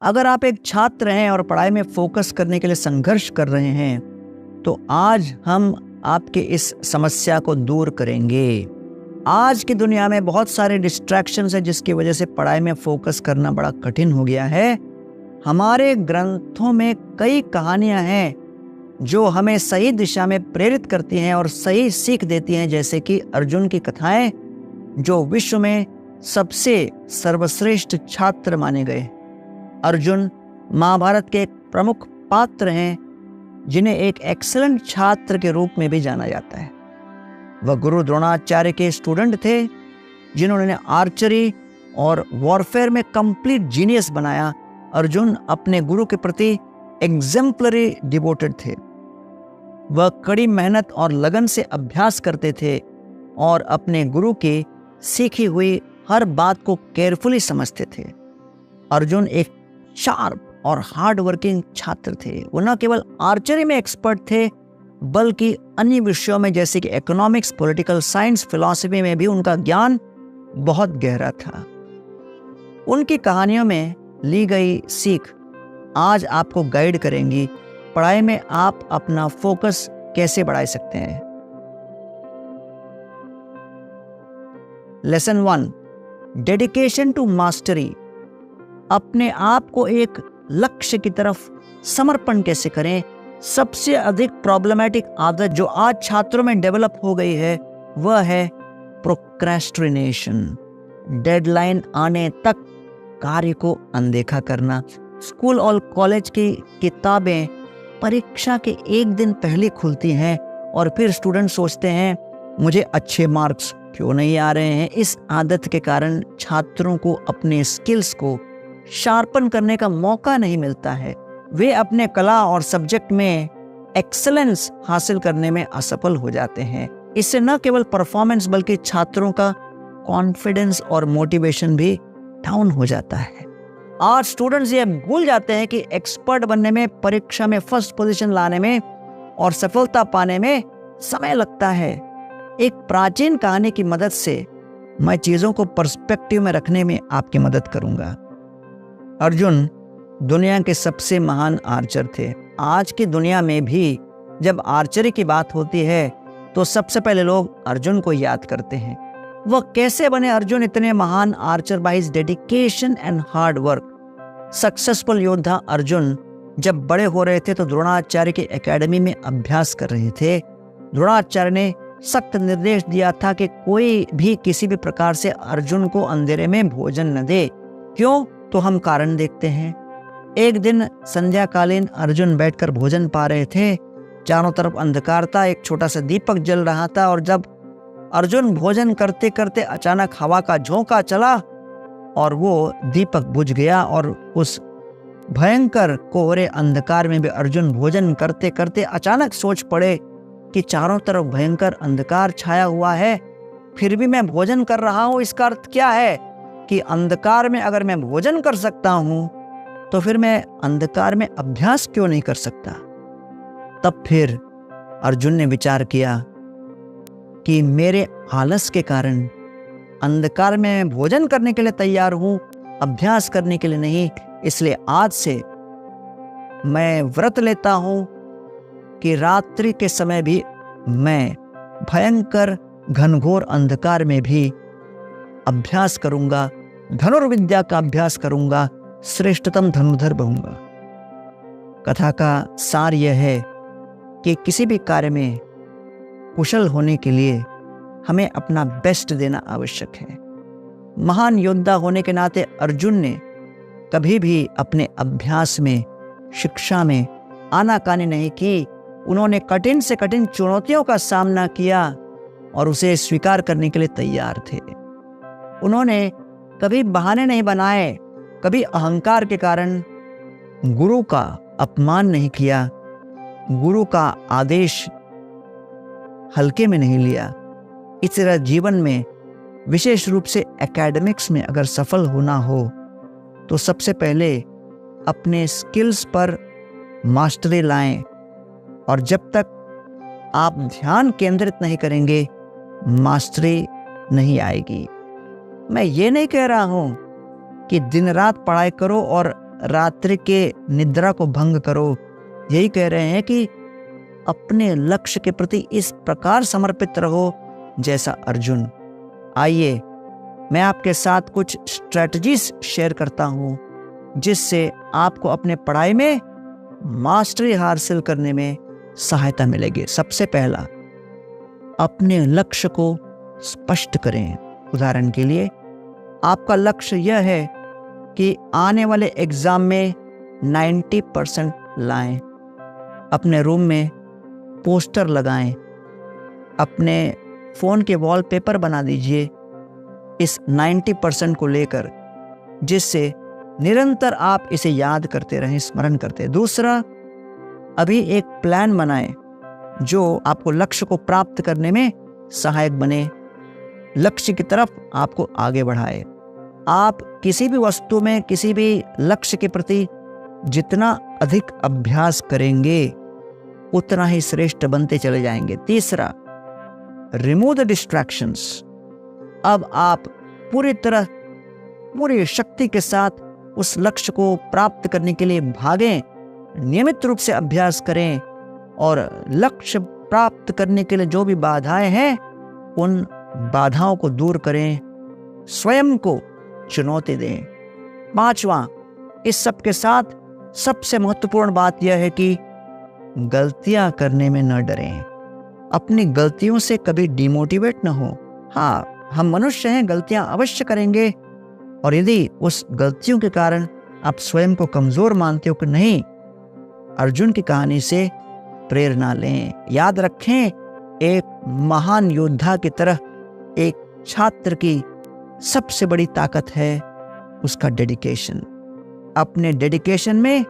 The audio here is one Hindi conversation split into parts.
अगर आप एक छात्र हैं और पढ़ाई में फोकस करने के लिए संघर्ष कर रहे हैं, तो आज हम आपके इस समस्या को दूर करेंगे। आज की दुनिया में बहुत सारे डिस्ट्रैक्शंस हैं जिसकी वजह से पढ़ाई में फोकस करना बड़ा कठिन हो गया है। हमारे ग्रंथों में कई कहानियां हैं जो हमें सही दिशा में प्रेरित करती हैं और सही सीख देती हैं, जैसे कि अर्जुन की कथाएं, जो विश्व में सबसे सर्वश्रेष्ठ छात्र माने गए। अर्जुन महाभारत के एक प्रमुख पात्र हैं जिन्हें एक एक्सीलेंट छात्र के रूप में भी जाना जाता है। वह गुरु द्रोणाचार्य के स्टूडेंट थे जिन्होंने आर्चरी और वॉरफेयर में कंप्लीट जीनियस बनाया। अर्जुन अपने गुरु के प्रति एग्जेम्पलरी डिवोटेड थे। वह कड़ी मेहनत और लगन से अभ्यास करते थे और अपने गुरु की सीखी हुई हर बात को केयरफुली समझते थे। अर्जुन एक शार्प और हार्ड वर्किंग छात्र थे। वो न केवल आर्चरी में एक्सपर्ट थे बल्कि अन्य विषयों में जैसे कि इकोनॉमिक्स, पॉलिटिकल साइंस, फिलॉसफी में भी उनका ज्ञान बहुत गहरा था। उनकी कहानियों में ली गई सीख आज आपको गाइड करेंगी पढ़ाई में आप अपना फोकस कैसे बढ़ा सकते हैं। Lesson 1, dedication to mastery. अपने आप को एक लक्ष्य की तरफ समर्पण कैसे करें। सबसे अधिक प्रॉब्लमैटिक आदत जो आज छात्रों में डेवलप हो गई है वह है प्रोक्रेस्टिनेशन। डेडलाइन आने तक कार्य को अनदेखा करना। स्कूल और कॉलेज की किताबें परीक्षा के एक दिन पहले खुलती हैं और फिर स्टूडेंट सोचते हैं मुझे अच्छे मार्क्स क्यों नहीं आ रहे हैं। इस आदत के कारण छात्रों को अपने स्किल्स को शार्पन करने का मौका नहीं मिलता है। वे अपने कला और सब्जेक्ट में एक्सेलेंस हासिल करने में असफल हो जाते हैं। इससे न केवल परफॉर्मेंस बल्कि छात्रों का कॉन्फिडेंस और मोटिवेशन भी डाउन हो जाता है। आज स्टूडेंट्स ये भूल जाते हैं कि एक्सपर्ट बनने में, परीक्षा में फर्स्ट पोजीशन लाने में और सफलता पाने में समय लगता है। एक प्राचीन कहानी की मदद से मैं चीजों को पर्सपेक्टिव में रखने में आपकी मदद करूंगा। अर्जुन दुनिया के सबसे महान आर्चर थे। आज की दुनिया में भी जब आर्चरी की बात होती है तो सबसे पहले लोग अर्जुन को याद करते हैं। वह कैसे बने अर्जुन इतने महान Archer? By his dedication and hard work. Successful योद्धा अर्जुन जब बड़े हो रहे थे तो द्रोणाचार्य की एकेडमी में अभ्यास कर रहे थे। द्रोणाचार्य ने सख्त निर्देश दिया था कि कोई भी किसी भी प्रकार से अर्जुन को अंधेरे में भोजन न दे। क्यों? तो हम कारण देखते हैं। एक दिन संध्याकालीन अर्जुन बैठकर भोजन पा रहे थे। चारों तरफ अंधकार था, एक छोटा सा दीपक जल रहा था और जब अर्जुन भोजन करते करते अचानक हवा का झोंका चला और वो दीपक बुझ गया और उस भयंकर कोहरे अंधकार में भी अर्जुन भोजन करते करते अचानक सोच पड़े कि चारों तरफ भयंकर अंधकार छाया हुआ है, फिर भी मैं भोजन कर रहा हूं। इसका अर्थ क्या है कि अंधकार में अगर मैं भोजन कर सकता हूं तो फिर मैं अंधकार में अभ्यास क्यों नहीं कर सकता। तब फिर अर्जुन ने विचार किया कि मेरे आलस के कारण अंधकार में मैं भोजन करने के लिए तैयार हूं, अभ्यास करने के लिए नहीं। इसलिए आज से मैं व्रत लेता हूं कि रात्रि के समय भी मैं भयंकर घनघोर अंधकार में भी अभ्यास करूंगा, धनुर्विद्या का अभ्यास करूंगा, श्रेष्ठतम धनुर्धर बनूंगा। कथा का सार यह है कि किसी भी कार्य में कुशल होने के लिए हमें अपना बेस्ट देना आवश्यक है। महान योद्धा होने के नाते अर्जुन ने कभी भी अपने अभ्यास में, शिक्षा में आनाकानी नहीं की। उन्होंने कठिन से कठिन चुनौतियों का सामना किया और उसे स्वीकार करने के लिए तैयार थे। उन्होंने कभी बहाने नहीं बनाए, कभी अहंकार के कारण गुरु का अपमान नहीं किया, गुरु का आदेश हल्के में नहीं लिया। इस तरह जीवन में, विशेष रूप से एकेडमिक्स में अगर सफल होना हो तो सबसे पहले अपने स्किल्स पर मास्टरी लाएं और जब तक आप ध्यान केंद्रित नहीं करेंगे मास्टरी नहीं आएगी। मैं ये नहीं कह रहा हूं कि दिन रात पढ़ाई करो और रात्रि के निद्रा को भंग करो। यही कह रहे हैं कि अपने लक्ष्य के प्रति इस प्रकार समर्पित रहो जैसा अर्जुन। आइए मैं आपके साथ कुछ स्ट्रेटजीज शेयर करता हूं जिससे आपको अपने पढ़ाई में मास्टरी हासिल करने में सहायता मिलेगी। सबसे पहला, अपने लक्ष्य को स्पष्ट करें। उदाहरण के लिए आपका लक्ष्य यह है कि आने वाले एग्जाम में 90% लाएं। अपने रूम में पोस्टर लगाएं, अपने फ़ोन के वॉलपेपर बना दीजिए इस 90% को लेकर, जिससे निरंतर आप इसे याद करते रहें, स्मरण करते। दूसरा, अभी एक प्लान बनाएं जो आपको लक्ष्य को प्राप्त करने में सहायक बने, लक्ष्य की तरफ आपको आगे बढ़ाए। आप किसी भी वस्तु में, किसी भी लक्ष्य के प्रति जितना अधिक अभ्यास करेंगे उतना ही श्रेष्ठ बनते चले जाएंगे। तीसरा, रिमूव द डिस्ट्रैक्शंस। अब आप पूरी शक्ति के साथ उस लक्ष्य को प्राप्त करने के लिए भागें, नियमित रूप से अभ्यास करें और लक्ष्य प्राप्त करने के लिए जो भी बाधाएं हैं उन बाधाओं को दूर करें, स्वयं को चुनौती दें। पांचवा, इस सब के साथ सबसे महत्वपूर्ण बात यह है कि गलतियां करने में न डरें। अपनी गलतियों से कभी डिमोटिवेट न हो। हाँ, हम मनुष्य हैं, गलतियां अवश्य करेंगे, और यदि उस गलतियों के कारण आप स्वयं को कमजोर मानते हो कि नहीं, अर्जुन की कहानी से प्रेरणा लें। याद रखें, एक महान योद्धा की तरह एक छात्र की सबसे बड़ी ताकत है उसका डेडिकेशन। अपने डेडिकेशन में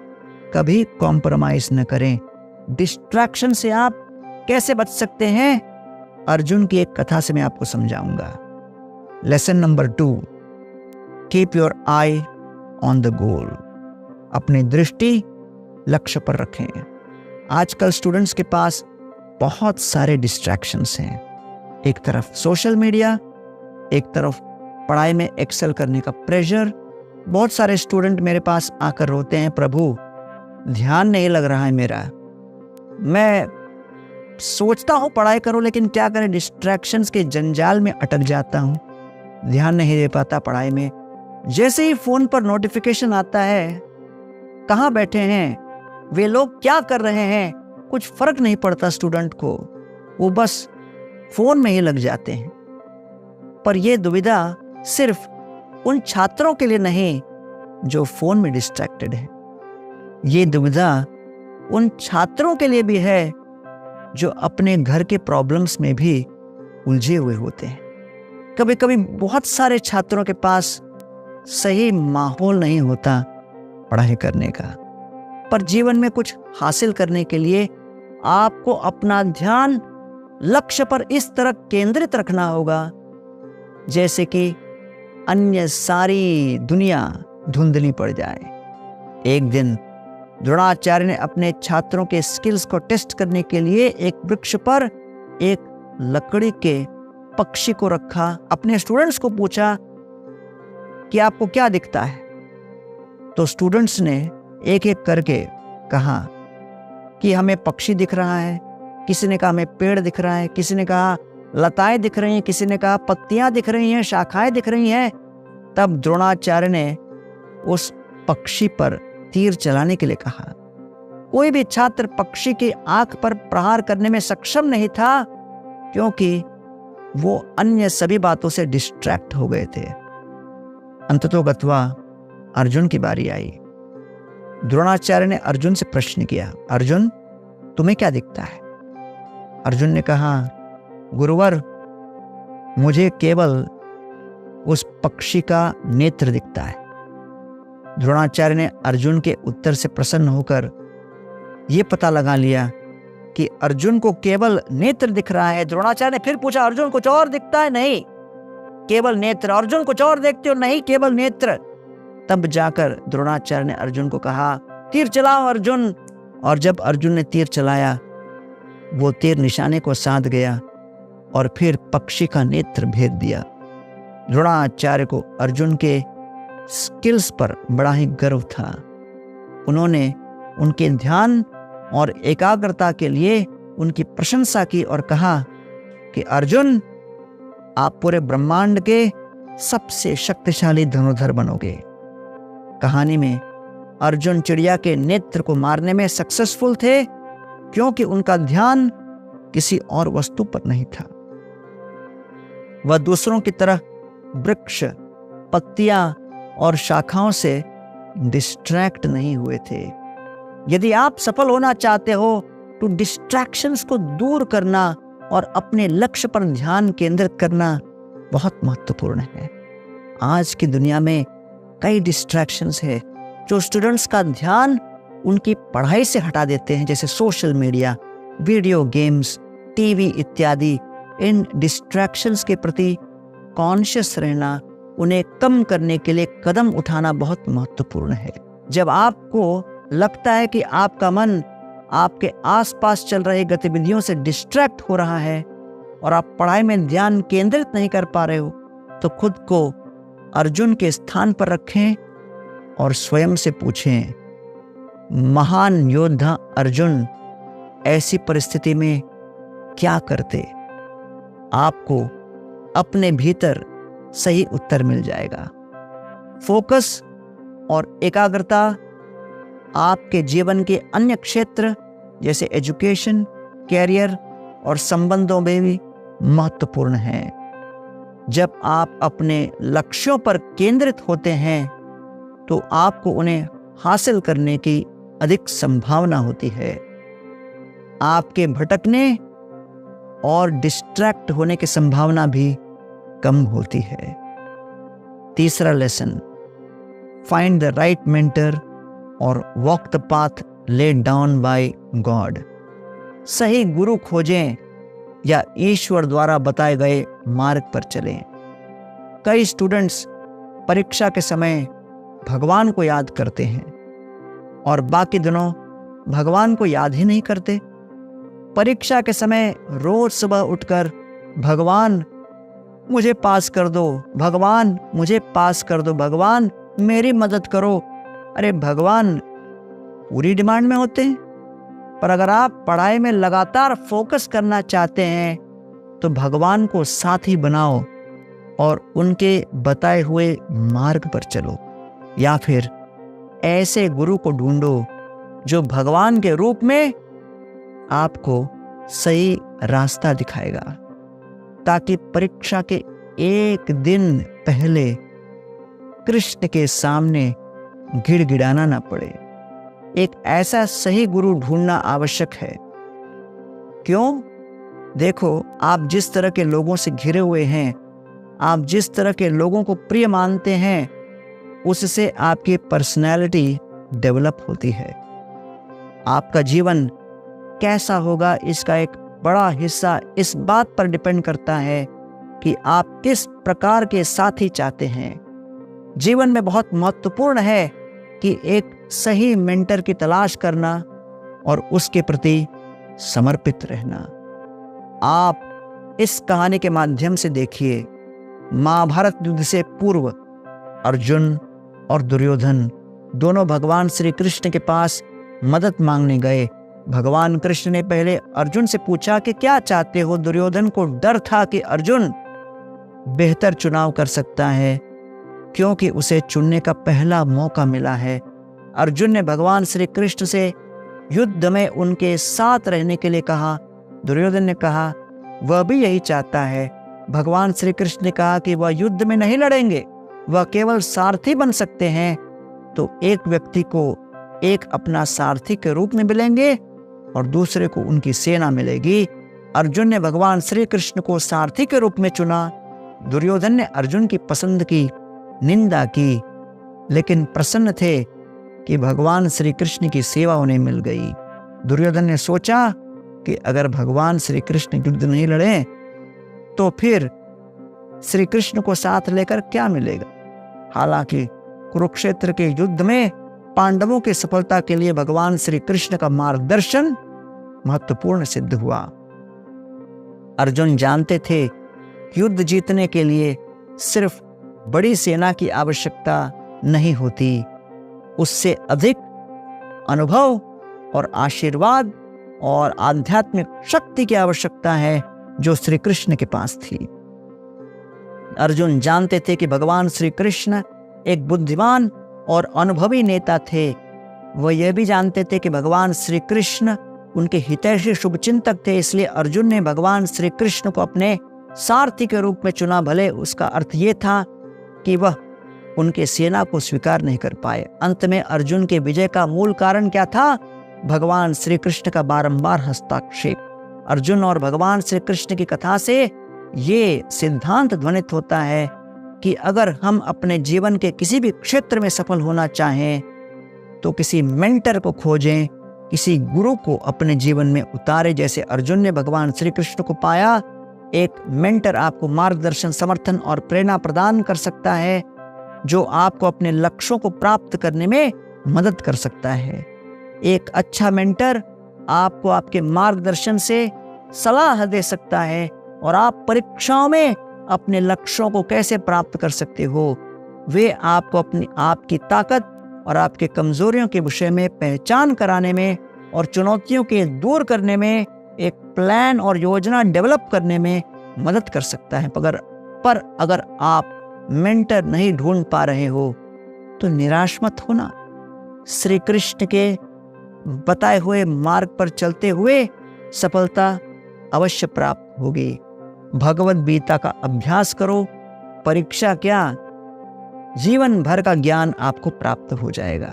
कभी कॉम्प्रोमाइज न करें। डिस्ट्रैक्शन से आप कैसे बच सकते हैं, अर्जुन की एक कथा से मैं आपको समझाऊंगा। Lesson number 2, keep your I on the goal. अपनी दृष्टि लक्ष्य पर रखें। आजकल स्टूडेंट्स के पास बहुत सारे डिस्ट्रैक्शंस हैं। एक तरफ सोशल मीडिया, एक तरफ पढ़ाई में एक्सेल करने का प्रेशर। बहुत सारे स्टूडेंट मेरे पास आकर रोते हैं, प्रभु ध्यान नहीं लग रहा है मेरा, मैं सोचता हूँ पढ़ाई करो लेकिन क्या करें, डिस्ट्रैक्शंस के जंजाल में अटक जाता हूँ, ध्यान नहीं दे पाता पढ़ाई में। जैसे ही फोन पर नोटिफिकेशन आता है, कहाँ बैठे हैं वे लोग, क्या कर रहे हैं, कुछ फर्क नहीं पड़ता स्टूडेंट को, वो बस फोन में ही लग जाते हैं। पर यह दुविधा सिर्फ उन छात्रों के लिए नहीं जो फोन में डिस्ट्रैक्टेड है, ये दुविधा उन छात्रों के लिए भी है जो अपने घर के प्रॉब्लम्स में भी उलझे हुए होते हैं। कभी कभी बहुत सारे छात्रों के पास सही माहौल नहीं होता पढ़ाई करने का, पर जीवन में कुछ हासिल करने के लिए आपको अपना ध्यान लक्ष्य पर इस तरह केंद्रित रखना होगा जैसे कि अन्य सारी दुनिया धुंधली पड़ जाए। एक दिन द्रोणाचार्य ने अपने छात्रों के स्किल्स को टेस्ट करने के लिए एक वृक्ष पर एक लकड़ी के पक्षी को रखा। अपने स्टूडेंट्स को पूछा कि आपको क्या दिखता है, तो स्टूडेंट्स ने एक एक करके कहा कि हमें पक्षी दिख रहा है, किसी ने कहा हमें पेड़ दिख रहा है, किसी ने कहा लताएं दिख रही हैं, किसी ने कहा पत्तियां दिख रही हैं, शाखाएं दिख रही हैं। तब द्रोणाचार्य ने उस पक्षी पर तीर चलाने के लिए कहा। कोई भी छात्र पक्षी की आंख पर प्रहार करने में सक्षम नहीं था क्योंकि वो अन्य सभी बातों से डिस्ट्रैक्ट हो गए थे। अंततोगत्वा अर्जुन की बारी आई। द्रोणाचार्य ने अर्जुन से प्रश्न किया, अर्जुन तुम्हें क्या दिखता है? अर्जुन ने कहा, गुरुवर मुझे केवल उस पक्षी का नेत्र दिखता है। द्रोणाचार्य ने अर्जुन के उत्तर से प्रसन्न होकर यह पता लगा लिया कि अर्जुन को केवल नेत्र दिख रहा है। द्रोणाचार्य ने फिर पूछा, अर्जुन कुछ और दिखता है? नहीं, केवल नेत्र। अर्जुन कुछ और देखते हो? नहीं, केवल नेत्र। तब जाकर द्रोणाचार्य ने अर्जुन को कहा, तीर चलाओ अर्जुन। और जब अर्जुन ने तीर चलाया, वो तीर निशाने को साध गया और फिर पक्षी का नेत्र भेद दिया। द्रोणाचार्य को अर्जुन के स्किल्स पर बड़ा ही गर्व था। उन्होंने उनके ध्यान और एकाग्रता के लिए उनकी प्रशंसा की और कहा कि अर्जुन, आप पूरे ब्रह्मांड के सबसे शक्तिशाली धनुर्धर बनोगे। कहानी में अर्जुन चिड़िया के नेत्र को मारने में सक्सेसफुल थे क्योंकि उनका ध्यान किसी और वस्तु पर नहीं था। वह दूसरों की तरह वृक्ष, पत्तियां और शाखाओं से डिस्ट्रैक्ट नहीं हुए थे। यदि आप सफल होना चाहते हो तो डिस्ट्रैक्शंस को दूर करना और अपने लक्ष्य पर ध्यान केंद्रित करना बहुत महत्वपूर्ण है। आज की दुनिया में कई डिस्ट्रैक्शंस है जो स्टूडेंट्स का ध्यान उनकी पढ़ाई से हटा देते हैं, जैसे social media, video games, TV इत्यादि। इन डिस्ट्रैक्शंस के प्रति कॉन्शियस रहना, उन्हें कम करने के लिए कदम उठाना बहुत महत्वपूर्ण है। जब आपको लगता है कि आपका मन आपके आसपास चल रही गतिविधियों से डिस्ट्रैक्ट हो रहा है और आप पढ़ाई में ध्यान केंद्रित नहीं कर पा रहे हो, तो खुद को अर्जुन के स्थान पर रखें और स्वयं से पूछें, महान योद्धा अर्जुन ऐसी परिस्थिति में क्या करते? आपको अपने भीतर सही उत्तर मिल जाएगा। फोकस और एकाग्रता आपके जीवन के अन्य क्षेत्र जैसे एजुकेशन, कैरियर और संबंधों में भी महत्वपूर्ण है। जब आप अपने लक्ष्यों पर केंद्रित होते हैं तो आपको उन्हें हासिल करने की अधिक संभावना होती है। आपके भटकने और डिस्ट्रैक्ट होने की संभावना भी कम होती है। तीसरा lesson, find the right mentor और walk the path led down by god. सही गुरु खोजें या ईश्वर द्वारा बताए गए मार्ग पर चलें। कई स्टूडेंट्स परीक्षा के समय भगवान को याद करते हैं और बाकी दिनों भगवान को याद ही नहीं करते। परीक्षा के समय रोज सुबह उठकर भगवान मुझे पास कर दो, भगवान मुझे पास कर दो, भगवान मेरी मदद करो। अरे भगवान पूरी डिमांड में होते हैं, पर अगर आप पढ़ाई में लगातार फोकस करना चाहते हैं तो भगवान को साथी बनाओ और उनके बताए हुए मार्ग पर चलो, या फिर ऐसे गुरु को ढूंढो जो भगवान के रूप में आपको सही रास्ता दिखाएगा, ताकि परीक्षा के एक दिन पहले कृष्ण के सामने गिड़गिड़ाना ना पड़े। एक ऐसा सही गुरु ढूंढना आवश्यक है। क्यों? देखो, आप जिस तरह के लोगों से घिरे हुए हैं, आप जिस तरह के लोगों को प्रिय मानते हैं, उससे आपकी पर्सनैलिटी डेवलप होती है। आपका जीवन कैसा होगा इसका एक बड़ा हिस्सा इस बात पर डिपेंड करता है कि आप किस प्रकार के साथी चाहते हैं। जीवन में बहुत महत्वपूर्ण है कि एक सही मेंटर की तलाश करना और उसके प्रति समर्पित रहना। आप इस कहानी के माध्यम से देखिए, महाभारत युद्ध से पूर्व अर्जुन और दुर्योधन दोनों भगवान श्री कृष्ण के पास मदद मांगने गए। भगवान कृष्ण ने पहले अर्जुन से पूछा कि क्या चाहते हो। दुर्योधन को डर था कि अर्जुन बेहतर चुनाव कर सकता है क्योंकि उसे चुनने का पहला मौका मिला है। अर्जुन ने भगवान श्री कृष्ण से युद्ध में उनके साथ रहने के लिए कहा। दुर्योधन ने कहा वह भी यही चाहता है। भगवान श्री कृष्ण ने कहा कि वह युद्ध में नहीं लड़ेंगे, वह केवल सारथी बन सकते हैं। तो एक व्यक्ति को एक अपना सारथी के रूप में मिलेंगे और दूसरे को उनकी सेना मिलेगी। अर्जुन ने भगवान श्री कृष्ण को सारथी के रूप में चुना। दुर्योधन ने अर्जुन की पसंद की निंदा की, लेकिन प्रसन्न थे कि भगवान श्री कृष्ण की सेवा उन्हें मिल गई। दुर्योधन ने सोचा कि अगर भगवान श्री कृष्ण युद्ध नहीं लड़े तो फिर श्री कृष्ण को साथ लेकर क्या मिलेगा। हालांकि कुरुक्षेत्र के युद्ध में पांडवों की सफलता के लिए भगवान श्री कृष्ण का मार्गदर्शन महत्वपूर्ण सिद्ध हुआ। अर्जुन जानते थे कि युद्ध जीतने के लिए सिर्फ बड़ी सेना की आवश्यकता नहीं होती, उससे अधिक अनुभव और आशीर्वाद और आध्यात्मिक शक्ति की आवश्यकता है जो श्री कृष्ण के पास थी। अर्जुन जानते थे कि भगवान श्री कृष्ण एक बुद्धिमान और अनुभवी नेता थे। वह यह भी जानते थे कि भगवान श्री कृष्ण उनके हितैषी शुभचिंतक थे, इसलिए अर्जुन ने भगवान श्री कृष्ण को अपने सारथी के रूप में चुना। भले उसका अर्थ यह था कि वह उनके सेना को स्वीकार नहीं कर पाए। अंत में अर्जुन के विजय का मूल कारण क्या था? भगवान श्री कृष्ण का बारंबार हस्तक्षेप। अर्जुन और भगवान श्री कृष्ण की कथा से ये सिद्धांत ध्वनित होता है कि अगर हम अपने जीवन के किसी भी क्षेत्र में सफल होना चाहें तो किसी मेंटर को खोजें, किसी गुरु को अपने जीवन में उतारे। जैसे अर्जुन ने भगवान श्री कृष्ण को पाया, एक मेंटर आपको मार्गदर्शन, समर्थन और प्रेरणा प्रदान कर सकता है जो आपको अपने लक्ष्यों को प्राप्त करने में मदद कर सकता है। एक अच्छा मेंटर आपको आपके मार्गदर्शन से सलाह दे सकता है और आप परीक्षाओं में अपने लक्ष्यों को कैसे प्राप्त कर सकते हो, वे आपको अपनी आपकी ताकत और आपके कमजोरियों के विषय में पहचान कराने में और चुनौतियों के दूर करने में एक प्लान और योजना डेवलप करने में मदद कर सकता है। पर अगर आप मेंटर नहीं ढूंढ पा रहे हो तो निराश मत होना। श्री कृष्ण के बताए हुए मार्ग पर चलते हुए सफलता अवश्य प्राप्त होगी। भगवद गीता का अभ्यास करो, परीक्षा क्या, जीवन भर का ज्ञान आपको प्राप्त हो जाएगा।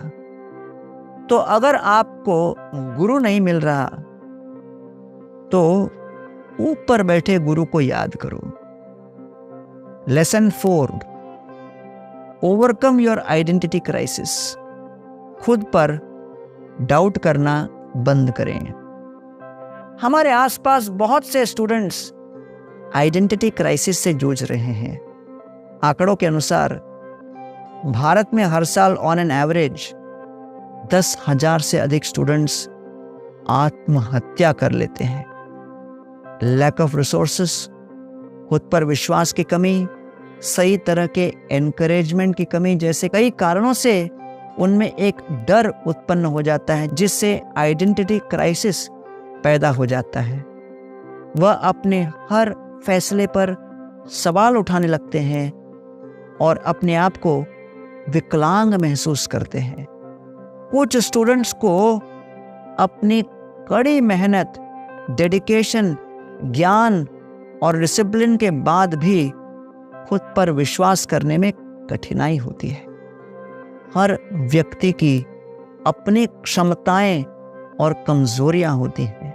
तो अगर आपको गुरु नहीं मिल रहा तो ऊपर बैठे गुरु को याद करो। Lesson 4, overcome your identity crisis. खुद पर डाउट करना बंद करें। हमारे आसपास बहुत से स्टूडेंट्स आइडेंटिटी क्राइसिस से जूझ रहे हैं। आंकड़ों के अनुसार भारत में हर साल ऑन एन एवरेज 10,000 से अधिक स्टूडेंट्स आत्महत्या कर लेते हैं। लैक ऑफ रिसोर्सेस, खुद पर विश्वास की कमी, सही तरह के एनकरेजमेंट की कमी जैसे कई कारणों से उनमें एक डर उत्पन्न हो जाता है जिससे आइडेंटिटी क्राइसिस पैदा हो जाता है। वह अपने हर फैसले पर सवाल उठाने लगते हैं और अपने आप को विकलांग महसूस करते हैं। कुछ स्टूडेंट्स को अपनी कड़ी मेहनत, डेडिकेशन, ज्ञान और डिसिप्लिन के बाद भी खुद पर विश्वास करने में कठिनाई होती है। हर व्यक्ति की अपनी क्षमताएं और कमजोरियां होती हैं।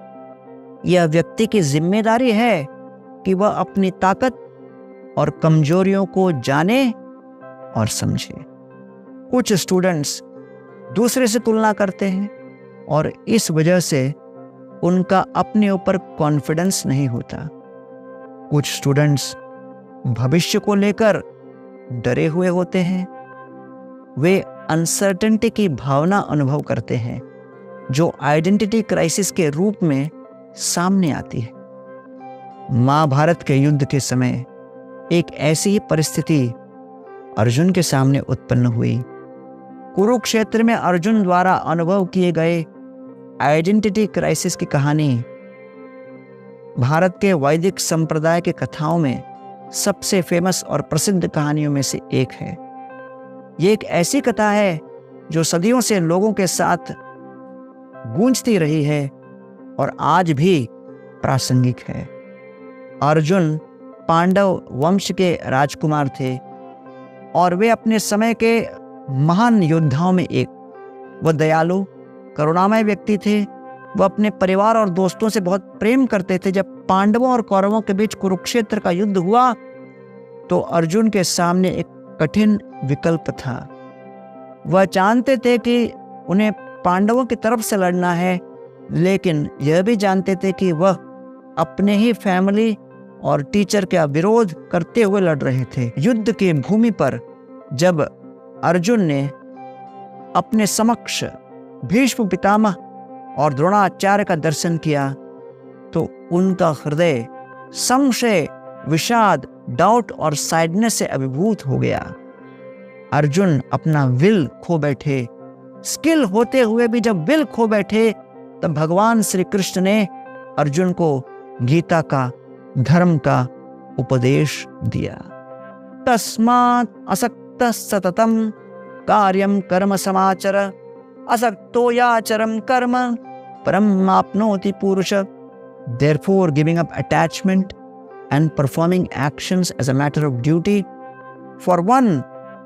यह व्यक्ति की जिम्मेदारी है कि वह अपनी ताकत और कमजोरियों को जाने और समझे। कुछ स्टूडेंट्स दूसरे से तुलना करते हैं और इस वजह से उनका अपने ऊपर कॉन्फिडेंस नहीं होता। कुछ स्टूडेंट्स भविष्य को लेकर डरे हुए होते हैं। वे अनसर्टेनिटी की भावना अनुभव करते हैं जो आइडेंटिटी क्राइसिस के रूप में सामने आती है। महाभारत के युद्ध के समय एक ऐसी ही परिस्थिति अर्जुन के सामने उत्पन्न हुई। कुरुक्षेत्र में अर्जुन द्वारा अनुभव किए गए आइडेंटिटी क्राइसिस की कहानी भारत के वैदिक संप्रदाय के कथाओं में सबसे फेमस और प्रसिद्ध कहानियों में से एक है। ये एक ऐसी कथा है जो सदियों से लोगों के साथ गूंजती रही है और आज भी प्रासंगिक है। अर्जुन पांडव वंश के राजकुमार थे और वे अपने समय के महान योद्धाओं में एक। वह दयालु, करुणामय व्यक्ति थे। वह अपने परिवार और दोस्तों से बहुत प्रेम करते थे। जब पांडवों और कौरवों के बीच कुरुक्षेत्र का युद्ध हुआ तो अर्जुन के सामने एक कठिन विकल्प था। वह जानते थे कि उन्हें पांडवों की तरफ से लड़ना है, लेकिन यह भी जानते थे कि वह अपने ही फैमिली और टीचर का विरोध करते हुए लड़ रहे थे। युद्ध की भूमि पर जब अर्जुन ने अपने समक्ष भीष्म पितामह और द्रोणाचार्य का दर्शन किया तो उनका हृदय संशय, विषाद, डाउट और सैडनेस से अभिभूत हो गया। अर्जुन अपना विल खो बैठे स्किल होते हुए भी जब विल खो बैठे, तब भगवान श्री कृष्ण ने अर्जुन को गीता का, धर्म का उपदेश दिया। तस्मात् असक्तः सततं कार्यं कर्म समाचर, असक्तो याचरं कर्म परम आपनोति पुरुष। Therefore, giving up attachment and performing actions as a matter of duty, for one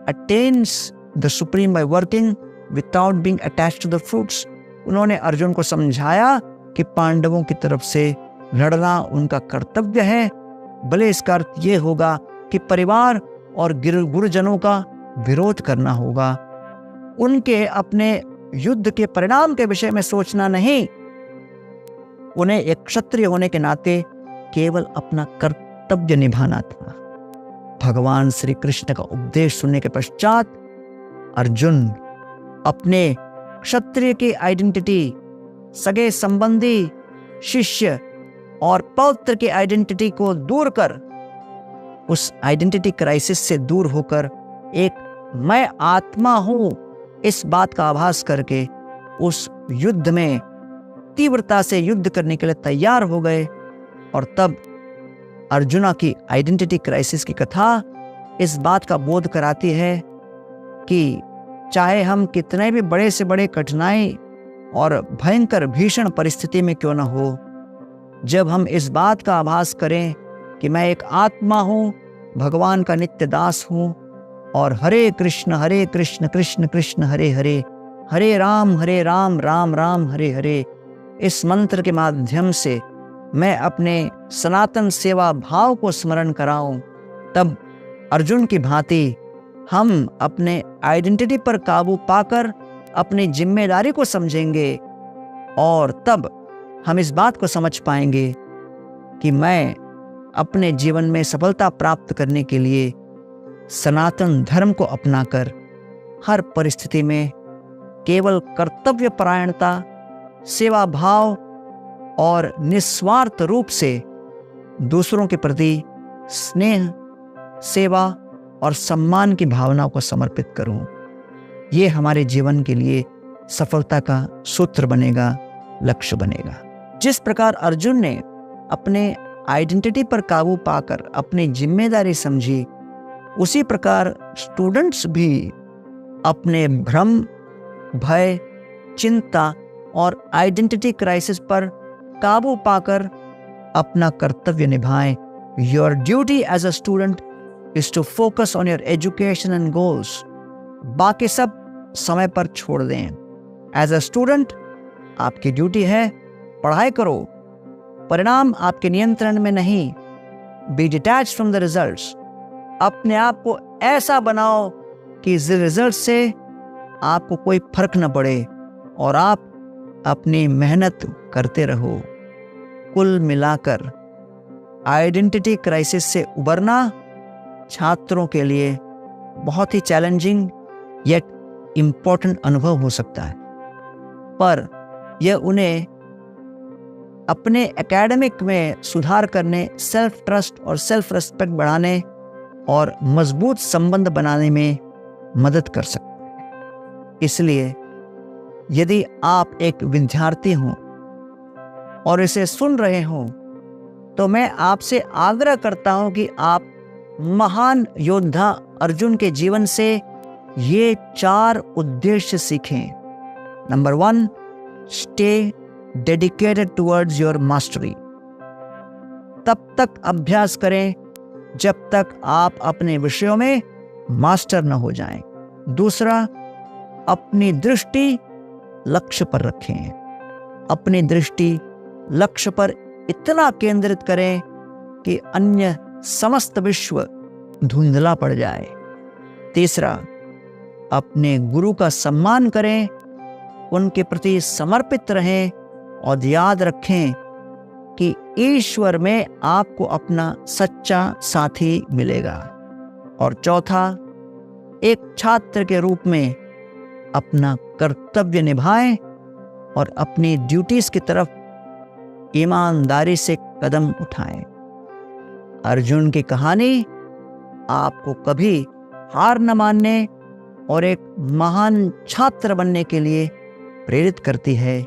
attains the supreme by working without being attached to the fruits. उन्होंने अर्जुन को समझाया कि पांडवों की तरफ से लड़ना उनका कर्तव्य है, भले इसका अर्थ ये होगा कि परिवार और गुरुजनों का विरोध करना होगा। उनके अपने युद्ध के परिणाम के विषय में सोचना नहीं, उन्हें एक क्षत्रिय होने के नाते केवल अपना कर्तव्य निभाना था। भगवान श्री कृष्ण का उपदेश सुनने के पश्चात अर्जुन अपने क्षत्रिय की आइडेंटिटी, सगे संबंधी, शिष्य और पौत्र की आइडेंटिटी को दूर कर, उस आइडेंटिटी क्राइसिस से दूर होकर एक मैं आत्मा हूं इस बात का आभास करके उस युद्ध में तीव्रता से युद्ध करने के लिए तैयार हो गए। और तब अर्जुना की आइडेंटिटी क्राइसिस की कथा इस बात का बोध कराती है कि चाहे हम कितने भी बड़े से बड़े कठिनाई और भयंकर भीषण परिस्थिति में क्यों न हो, जब हम इस बात का आभास करें कि मैं एक आत्मा हूँ, भगवान का नित्य दास हूँ, और हरे कृष्ण कृष्ण कृष्ण हरे हरे, हरे राम राम राम हरे हरे, इस मंत्र के माध्यम से मैं अपने सनातन सेवा भाव को स्मरण कराऊं, तब अर्जुन की भांति हम अपने आइडेंटिटी पर काबू पाकर अपनी जिम्मेदारी को समझेंगे, और तब हम इस बात को समझ पाएंगे कि मैं अपने जीवन में सफलता प्राप्त करने के लिए सनातन धर्म को अपनाकर हर परिस्थिति में केवल कर्तव्य परायणता, सेवा भाव और निस्वार्थ रूप से दूसरों के प्रति स्नेह, सेवा और सम्मान की भावना को समर्पित करूं। ये हमारे जीवन के लिए सफलता का सूत्र बनेगा, लक्ष्य बनेगा। जिस प्रकार अर्जुन ने अपने आइडेंटिटी पर काबू पाकर अपनी जिम्मेदारी समझी, उसी प्रकार स्टूडेंट्स भी अपने भ्रम, भय, चिंता और आइडेंटिटी क्राइसिस पर काबू पाकर अपना कर्तव्य निभाएं। Your duty as a student is to focus on your education and goals. बाकी सब समय पर छोड़ दें। एज अ स्टूडेंट आपकी ड्यूटी है पढ़ाई करो, परिणाम आपके नियंत्रण में नहीं। Be detached from the results. अपने आप को ऐसा बनाओ कि इस रिजल्ट से आपको कोई फर्क न पड़े और आप अपनी मेहनत करते रहो। कुल मिलाकर आइडेंटिटी क्राइसिस से उबरना छात्रों के लिए बहुत ही चैलेंजिंग येट इम्पोर्टेंट अनुभव हो सकता है, पर यह उन्हें अपने एकेडमिक में सुधार करने, सेल्फ ट्रस्ट और सेल्फ रिस्पेक्ट बढ़ाने और मजबूत संबंध बनाने में मदद कर सकता है। इसलिए यदि आप एक विद्यार्थी हों और इसे सुन रहे हों, तो मैं आपसे आग्रह करता हूं कि आप महान योद्धा अर्जुन के जीवन से ये 4 उद्देश्य सीखें। Number 1, stay dedicated towards your mastery. तब तक अभ्यास करें जब तक आप अपने विषयों में मास्टर न हो जाएं। दूसरा, अपनी दृष्टि लक्ष्य पर रखें। अपनी दृष्टि लक्ष्य पर इतना केंद्रित करें कि अन्य समस्त विश्व धुंधला पड़ जाए। तीसरा, अपने गुरु का सम्मान करें, उनके प्रति समर्पित रहें और याद रखें कि ईश्वर में आपको अपना सच्चा साथी मिलेगा। और चौथा, एक छात्र के रूप में अपना कर्तव्य निभाएं और अपनी ड्यूटीज की तरफ ईमानदारी से कदम उठाएं। अर्जुन की कहानी आपको कभी हार न मानने और एक महान छात्र बनने के लिए प्रेरित करती है।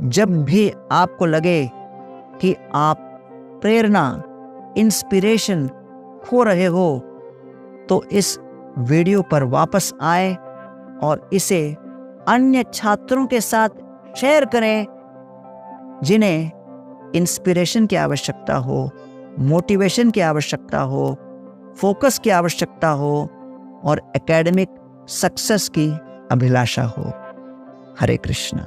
जब भी आपको लगे कि आप प्रेरणा, इंस्पिरेशन खो रहे हो, तो इस वीडियो पर वापस आए और इसे अन्य छात्रों के साथ शेयर करें जिन्हें इंस्पिरेशन की आवश्यकता हो, मोटिवेशन की आवश्यकता हो, फोकस की आवश्यकता हो और एकेडमिक सक्सेस की अभिलाषा हो। हरे कृष्ण।